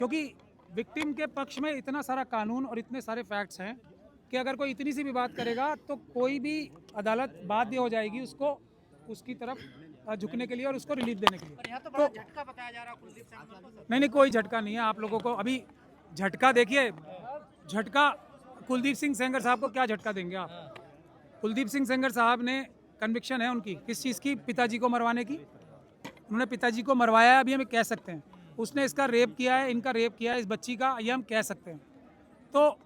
क्योंकि विक्टिम के पक्ष में इतना सारा कानून और इतने सारे फैक्ट्स हैं कि अगर कोई इतनी सी भी बात करेगा तो कोई भी अदालत बाध्य हो जाएगी उसको उसकी तरफ झुकने के लिए और उसको रिलीफ देने के लिए। यहाँ तो बड़ा झटका बताया जा रहा है कुलदीप सेंगर को। नहीं, कोई झटका नहीं है। आप लोगों को अभी झटका देखिए, झटका कुलदीप सिंह सेंगर साहब को क्या झटका देंगे आप? कुलदीप सिंह सेंगर साहब ने कन्विक्शन है उनकी किस चीज़ की? पिताजी को मरवाने की। उन्होंने पिताजी को मरवाया है, अभी हम कह सकते हैं। उसने इसका रेप किया है, इनका रेप किया है इस बच्ची का, ये हम कह सकते हैं। तो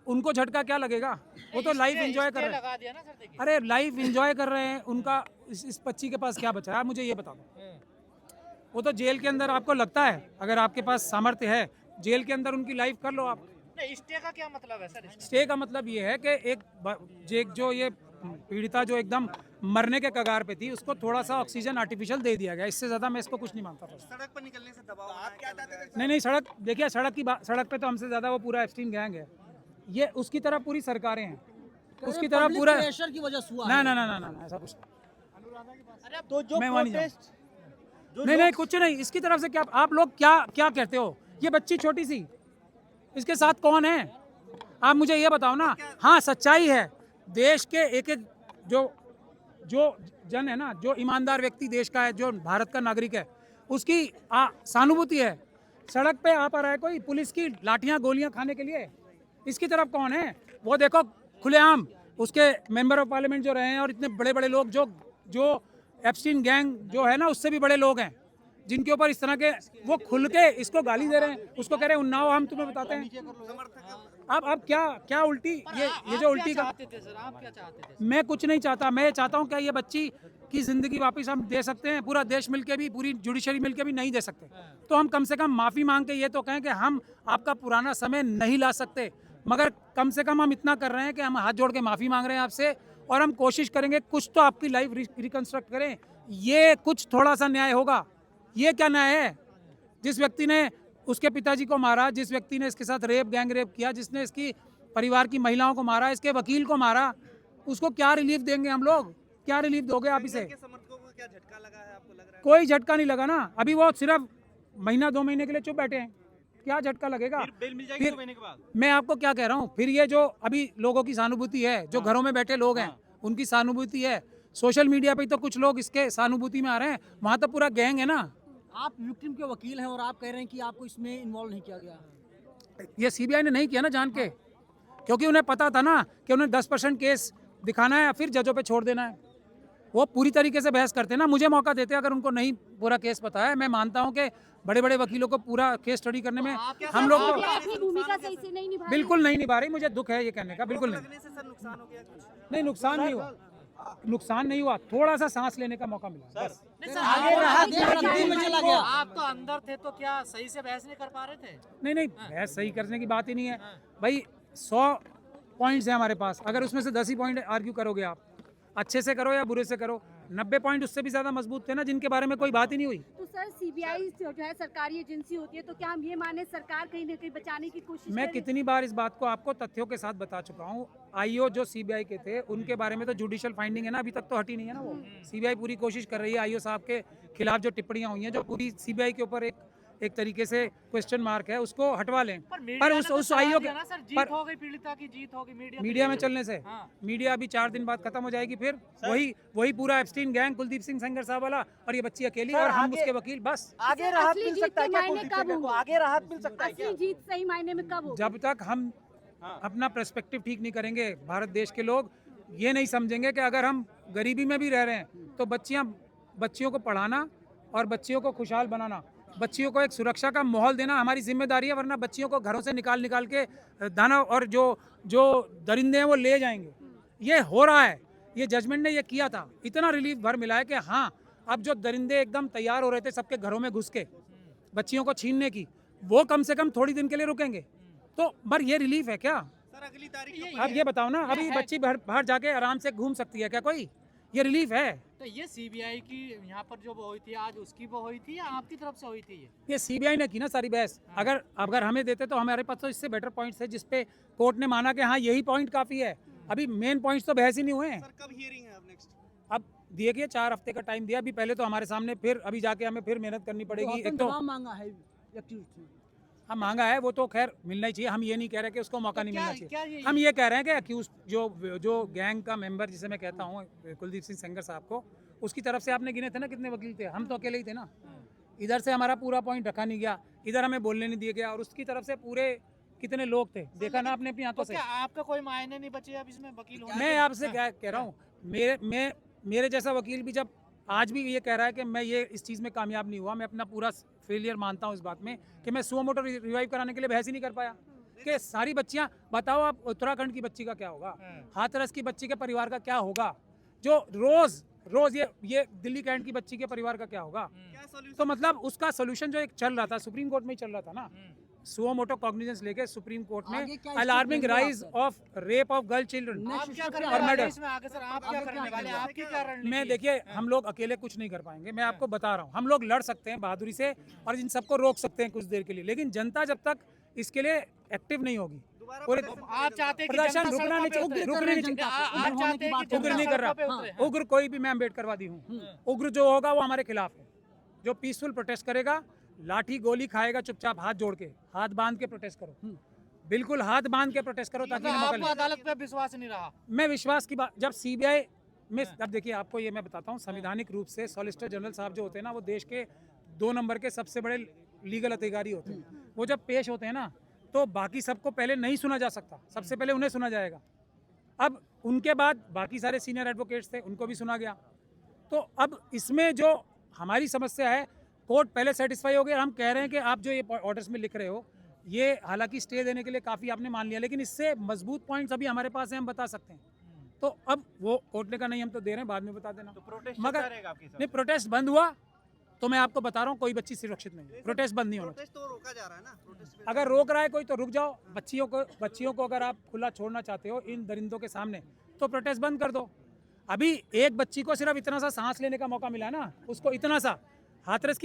उनको झटका क्या लगेगा? वो तो लाइफ एंजॉय कर रहे हैं। अरे लाइफ एंजॉय कर रहे हैं। उनका इस बच्ची के पास क्या बचा है? आप मुझे ये बता दो। वो तो जेल के अंदर, आपको लगता है अगर आपके पास सामर्थ्य है जेल के अंदर उनकी लाइफ कर लो आप। नहीं, स्टे का क्या मतलब है सर? स्टे का मतलब ये है कि एक जो ये पीड़िता जो एकदम मरने के कगार पे थी उसको थोड़ा सा ऑक्सीजन आर्टिफिशियल दे दिया गया। इससे ज्यादा मैं इसको कुछ नहीं मानता था। सड़क पर निकलने से दबाव आप क्या चाहते थे? नहीं, सड़क देखिए, सड़क पे तो हमसे ज्यादा वो पूरा एप्स्टीन गैंग है। ये उसकी तरफ पूरी सरकारें हैं, उसकी तरफ पूरा प्रेशर की वजह से हुआ। ना ऐसा कुछ तो जो मैं वहाँ नहीं नहीं कुछ नहीं। इसकी तरफ से क्या आप लोग क्या कहते हो? ये बच्ची छोटी सी, इसके साथ कौन है? आप मुझे ये बताओ ना। हाँ, सच्चाई है। देश के एक जो जन है ना, जो ईमानदार व्यक्ति देश का है, जो भारत का नागरिक है, उसकी सहानुभूति है। सड़क पे आ रहा है कोई पुलिस की लाठियां गोलियां खाने के लिए, इसकी तरफ कौन है? वो देखो खुलेआम उसके मेंबर ऑफ पार्लियामेंट जो रहे हैं और इतने बड़े बड़े लोग जो एप्स्टीन गैंग जो है ना, उससे भी बड़े लोग हैं जिनके ऊपर इस तरह के वो खुल के इसको गाली दे रहे हैं, उसको कह रहे हैं उन्नाव हम तुम्हें बताते हैं। अब क्या उल्टी ये जो उल्टी का, आप क्या चाहते थे? मैं कुछ नहीं चाहता। मैं चाहता हूँ क्या ये बच्ची की जिंदगी वापस हम दे सकते हैं? पूरा देश मिलके भी, पूरी जुडिशरी मिलके भी नहीं दे सकते। तो हम कम से कम माफी मांग के ये तो कहें कि हम आपका पुराना समय नहीं ला सकते, मगर कम से कम हम इतना कर रहे हैं कि हम हाथ जोड़ के माफी मांग रहे हैं आपसे, और हम कोशिश करेंगे कुछ तो आपकी लाइफ रिकंस्ट्रक्ट करें। ये कुछ थोड़ा सा न्याय होगा। ये क्या न्याय है? जिस व्यक्ति ने उसके पिताजी को मारा, जिस व्यक्ति ने इसके साथ गैंग रेप किया, जिसने इसकी परिवार की महिलाओं को मारा, इसके वकील को मारा, उसको क्या रिलीफ देंगे हम लोग? क्या रिलीफ दोगे आप इसे? समर्थकों को क्या झटका लगा है, आपको लग रहा है? कोई झटका नहीं लगा ना। अभी वो सिर्फ महीना 2 महीने के लिए चुप बैठे हैं। क्या झटका लगेगा? बेल मिल जाएगी 2 महीने के बाद। मैं आपको क्या कह रहा हूँ, फिर ये जो अभी लोगों की सहानुभूति है, जो घरों में बैठे लोग हैं उनकी सहानुभूति है, सोशल मीडिया पे तो कुछ लोग इसके सहानुभूति में आ रहे हैं, वहाँ तो पूरा गैंग है ना। आप विक्टिम के वकील हैं और आप कह रहे हैं कि आपको इसमें इन्वॉल्व नहीं किया गया। ये सीबीआई ने नहीं किया ना जान के, क्योंकि उन्हें पता था ना कि उन्हें 10% केस दिखाना है, फिर जजों पे छोड़ देना है। वो पूरी तरीके से बहस करते ना, मुझे मौका देते अगर उनको नहीं पूरा केस पता है। मैं मानता हूँ कि बड़े बड़े वकीलों को पूरा केस स्टडी करने में हम लोग अपनी भूमिका सही से नहीं निभा बिल्कुल नहीं निभा रही। मुझे दुख है ये कहने का, बिल्कुल नहीं। लगने से सर नुकसान हो गया कुछ? नहीं, नुकसान नहीं हुआ, थोड़ा सा सांस लेने का मौका मिला बस। में चला गया। आप तो अंदर थे तो क्या सही से बहस नहीं कर पा रहे थे? नहीं, बहस सही करने की बात ही नहीं है भाई। 100 पॉइंट्स हैं हमारे पास, अगर उसमें से 10 ही पॉइंट आर्ग्यू करोगे आप, अच्छे से करो या बुरे से करो, 90 पॉइंट उससे भी ज्यादा मजबूत थे ना, जिनके बारे में कोई बात ही नहीं हुई। तो सर सीबीआई जो है सरकारी एजेंसी होती है, तो क्या हम ये माने सरकार कहीं न कहीं बचाने की कोशिश मैं कर रही है? कितनी बार इस बात को आपको तथ्यों के साथ बता चुका हूँ। आईओ जो सीबीआई के थे उनके बारे में तो जुडिशियल फाइंडिंग है ना, अभी तक तो हटी नहीं है ना। वो सीबीआई पूरी कोशिश कर रही है आईओ साहब के खिलाफ जो टिप्पणियां हुई हैं, जो पूरी सीबीआई के ऊपर एक तरीके से क्वेश्चन मार्क है, उसको हटवा लें। पर उस आईओ के सर जीत हो गई, पीड़िता की जीत होगी मीडिया में चलने से। मीडिया अभी 4 दिन बाद खत्म हो जाएगी, फिर वही पूरा एप्स्टीन गैंग, कुलदीप सिंह सेंगर साहब वाला, और ये बच्ची अकेली और हम उसके वकील, बस। आगे राहत मिल सकता है क्या? मायने कब होंगे? आगे राहत मिल सकता है क्या? असली जीत सही मायने में कब होगी? जब तक हम अपना पर्सपेक्टिव ठीक नहीं करेंगे, भारत देश के लोग ये नहीं समझेंगे कि अगर हम गरीबी में भी रह रहे हैं तो बच्चियों को पढ़ाना और बच्चियों को खुशहाल बनाना, बच्चियों को एक सुरक्षा का माहौल देना हमारी जिम्मेदारी है। वरना बच्चियों को घरों से निकाल के दाना और जो दरिंदे हैं वो ले जाएंगे। ये हो रहा है, ये जजमेंट ने ये किया था। इतना रिलीफ भर मिला है कि हाँ, अब जो दरिंदे एकदम तैयार हो रहे थे सबके घरों में घुस के बच्चियों को छीनने की, वो कम से कम थोड़ी दिन के लिए रुकेंगे। तो पर ये रिलीफ है क्या? सर अगली तारीख अब ये बताओ ना, अभी बच्ची बाहर जाके आराम से घूम सकती है क्या कोई? ये रिलीफ है? तो ये सीबीआई की यहाँ पर जो वो हुई थी आज, उसकी वो हुई थी या आपकी तरफ से हुई थी? ये सीबीआई ने की ना सारी बहस। अगर हमें देते तो हमारे पास तो इससे बेटर पॉइंट्स है, जिसपे कोर्ट ने माना कि हाँ यही पॉइंट काफी है। अभी मेन पॉइंट्स तो बहस ही नहीं हुए हैं। सर कब हियरिंग है अब नेक्स्ट? अब देखिए 4 हफ्ते का टाइम दिया। अभी पहले तो हमारे सामने, फिर अभी जाके हमें फिर मेहनत करनी पड़ेगी। एक तो मांगा है हाँ मांगा है, वो तो खैर मिलना ही चाहिए। हम ये नहीं कह रहे कि उसको मौका तो नहीं क्या- मिलना क्या चाहिए। ये- हम ये कह रहे हैं कि अक्यूज जो गैंग का मेंबर जिसे मैं कहता हूँ कुलदीप सिंह सेंगर साहब को, उसकी तरफ से आपने गिने थे ना कितने वकील थे? हम तो अकेले ही थे ना। इधर से हमारा पूरा पॉइंट रखा नहीं गया, इधर हमें बोलने नहीं दिया गया, और उसकी तरफ से पूरे कितने लोग थे, देखा ना आपने अपनी तो आंखों से। क्या आपका कोई मायने नहीं बचे अब इसमें वकील होने मैं के? आपसे क्या कह रहा हूँ, मेरे जैसा वकील भी जब आज भी ये कह रहा है कि मैं ये इस चीज़ में कामयाब नहीं हुआ, मैं अपना पूरा फेलियर मानता हूँ इस बात में कि मैं सुओ मोटो रिवाइव कराने के लिए बहस ही नहीं कर पाया कि सारी बच्चियाँ, बताओ आप उत्तराखंड की बच्ची का क्या होगा, हाथरस की बच्ची के परिवार का क्या होगा, जो रोज ये दिल्ली कैंट की बच्ची के परिवार का क्या होगा। क्या सॉल्यूशन? तो मतलब उसका सोल्यूशन जो एक चल रहा था, सुप्रीम कोर्ट में ही चल रहा था ना, सुओ मोटो कॉग्निजेंस लेके सुप्रीम कोर्ट आगे में क्या स्टेप अलार्मिंग लेंगे आप rise sir? Of rape of girl children. आप क्या और करने मर्डर। वाले हैं इसमें आगे सर? आप क्या आगे करने क्या वाले हैं? करेंगे? आपकी क्या रणनीति मैं है? देखिए, हम लोग अकेले कुछ नहीं कर पाएंगे, मैं आपको बता रहा हूँ। हम लोग लड़ सकते हैं बहादुरी से और इन सबको रोक सकते हैं कुछ देर के लिए, लेकिन जनता जब तक इसके लिए एक्टिव नहीं होगी, दोबारा पूरे प्रदर्शन आप चाहते हैं कि प्रदर्शन जनता रुकना सड़कों नहीं पे चाहिए, उतरे? रुकना नहीं चाहिए। जनता को आप उग्र होने चाहते की हैं बात कि उग्र जनता नहीं कर सड़कों पे रहा, उतरे? हाँ, उग्र कोई भी मैं अम्बेडकरवादी हूँ, उग्र जो होगा वो हमारे खिलाफ है। जो पीसफुल प्रोटेस्ट करेगा, लाठी गोली खाएगा, चुपचाप हाथ जोड़ के, हाथ बांध के प्रोटेस्ट करो, बिल्कुल हाथ बांध के प्रोटेस्ट करो ताकि मतलब मौका आपको ले। अदालत पे विश्वास नहीं रहा? मैं विश्वास की बात, जब सीबीआई में, अब देखिए आपको ये मैं बताता हूँ, संवैधानिक रूप से सॉलिसिटर जनरल साहब जो होते हैं ना, वो देश के 2 नंबर के सबसे बड़े लीगल अधिकारी होते हैं। वो जब पेश होते हैं ना, तो बाकी सबको पहले नहीं सुना जा सकता, सबसे पहले उन्हें सुना जाएगा। अब उनके बाद बाकी सारे सीनियर एडवोकेट्स थे, उनको भी सुना गया। तो अब इसमें जो हमारी समस्या है, कोर्ट पहले सेटिस्फाई हो गया। हम कह रहे हैं कि आप जो ये ऑर्डर्स में लिख रहे हो, ये हालांकि स्टे देने के लिए काफ़ी आपने मान लिया, लेकिन इससे मजबूत पॉइंट्स अभी हमारे पास हैं, हम बता सकते हैं। तो अब वो कोर्ट ने कहा नहीं हम तो दे रहे हैं, बाद में बता देना। तो प्रोटेस्ट मगर चलता रहेगा आपके हिसाब नहीं, प्रोटेस्ट बंद हुआ तो मैं आपको बता रहा हूँ कोई बच्ची सुरक्षित नहीं है, प्रोटेस्ट बंद नहीं होना चाहिए। प्रोटेस्ट तो रोका जा रहा है ना, प्रोटेस्ट पे अगर रोक रहा है कोई तो रुक जाओ। बच्चियों को अगर आप खुला छोड़ना चाहते हो इन दरिंदों के सामने, तो प्रोटेस्ट बंद कर दो। अभी एक बच्ची को सिर्फ इतना सा सांस लेने का मौका मिला ना, उसको इतना सा, हाथरस की